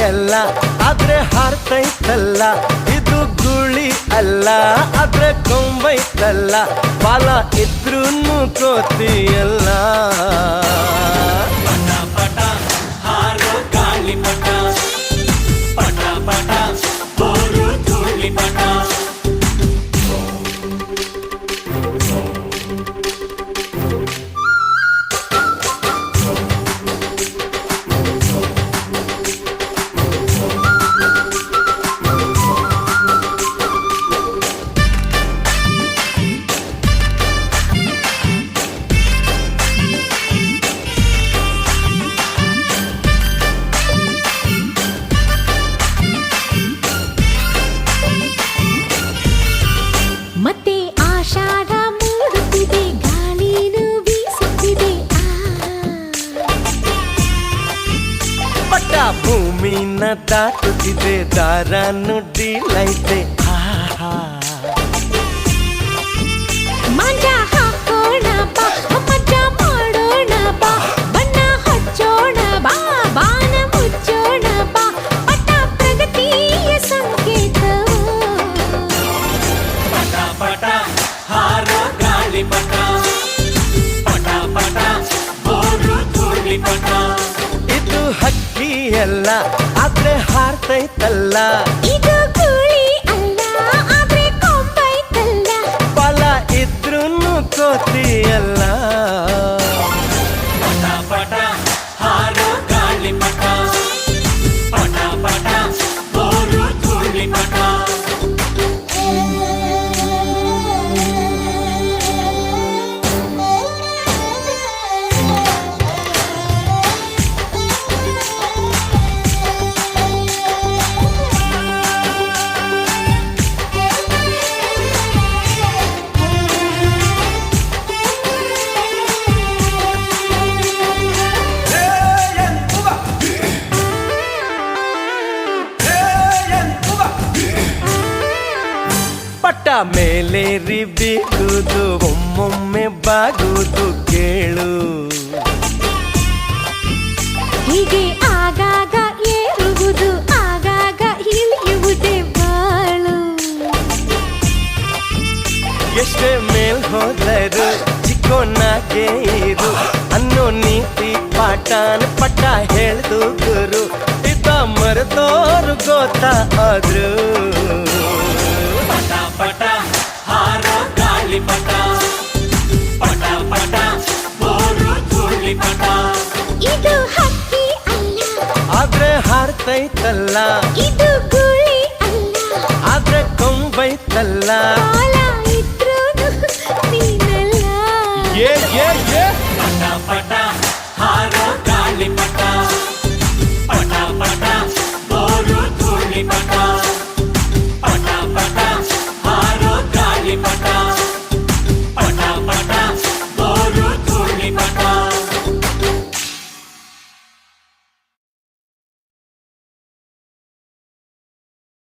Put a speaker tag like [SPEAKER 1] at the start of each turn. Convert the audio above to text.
[SPEAKER 1] ಅಲ್ಲ ಆದ್ರೆ ಹಾರ್ತೈತಲ್ಲ, ಇದು ಗುಳಿ ಅಲ್ಲ ಆದ್ರೆ ಕೊಂಬೈತಲ್ಲ, ಬಾಲ ಇದ್ರೂನು ಕೋತಿಯಲ್ಲ.
[SPEAKER 2] ಪಟ ಪಟ ಹಾರೋ ಗಾಳಿ ಪಟ, ಪಟ ಪಟ ಬೋರು ಧೂಳಿ ಪಟ.
[SPEAKER 3] ಮತ್ತೆ ಆಷಾಢ ಮೂಡುತ್ತಿದೆ, ಗಾಳಿನೂ ಬೀಸುತ್ತಿದೆ.
[SPEAKER 1] ಪಟ್ಟ ಭೂಮಿನ ದಾಟುತ್ತಿದೆ, ದಾರ ನುಡ್ಡಿಲೈತೆ.
[SPEAKER 3] ಮಾಂಜ ಹಾಕೋಣ ಬಾ, ಮಜಾ ಮಾಡೋಣ ಬಾ, ಬಣ್ಣ ಹಚ್ಚೋಣ ಬಾ, ಬಾನ ಮುಚ್ಚೋಣ ಬಾ, ಪಟ ಪ್ರಗತಿಯ ಸಂಕೇತವು.
[SPEAKER 2] ಪಟ ಪಟ ಹಾರೋ ಗಾಳಿ ಪಟ, ಪಟ ಪಟ ಬೋರು ಧೂಳಿ ಪಟ.
[SPEAKER 1] ಇದು ಹಕ್ಕಿಯಲ್ಲ ಆದ್ರೆ ಹಾರ್ತೈತಲ್ಲ,
[SPEAKER 3] ಇದು ಗುಳಿ ಅಲ್ಲ ಆದ್ರೆ ಕೊಂಬೈತಲ್ಲ,
[SPEAKER 1] ಬಾಲ ಇದ್ರೂನು ಕೋತಿಯಲ್ಲ.
[SPEAKER 2] ಪಟ ಪಟ ಹಾರೋ ಗಾಳಿ ಪಟ, ಪಟ ಪಟ ಬೋರು ಧೂಳಿ ಪಟ.
[SPEAKER 1] ಪಟ್ಟ ಮೇಲೇರಿ ಬೀಗುದು, ಒಮ್ಮೊಮ್ಮೆ ಬಾಗುದು ಕೇಳು.
[SPEAKER 3] ಹೀಗೆ ಆಗಾಗ ಏರುವುದು, ಆಗಾಗ ಇಳಿಯುವುದೇ ಬಾಳು.
[SPEAKER 1] ಎಷ್ಟೇ ಮೇಲ್ ಹೋದರು ಚಿಕ್ಕೋನಾಗೆ ಇರು ಅನ್ನೋ ನೀತಿ ಪಾಠನ ಪಟ್ಟ ಹೇಳ್ದು ಗುರು. ಇದ್ದ ಮರೆತೋರು ಗೊತ್ತಾದ್ರು.
[SPEAKER 2] ಪಟ ಪಟ ಹಾರೋ ಗಾಳಿ ಪಟ, ಪಟ ಪಟ ಬೋರು ಧೂಳಿ ಪಟ.
[SPEAKER 3] ಇದು ಹಕ್ಕಿ ಅಲ್ಲ
[SPEAKER 1] ಆದ್ರೆ ಹಾರ್ತೈತಲ್ಲ,
[SPEAKER 3] ಇದು ಗುಳಿ ಅಲ್ಲ
[SPEAKER 1] ಆದ್ರೆ ಕೊಂಬೈತಲ್ಲ.
[SPEAKER 3] ಬಾಲ ಇದ್ರೂನು ನೀನಲ್ಲ.
[SPEAKER 1] ಏ ಏ ಏ
[SPEAKER 2] ಪಟ ಪಟ ಹಾರೋ ಗಾಳಿ ಪಟ.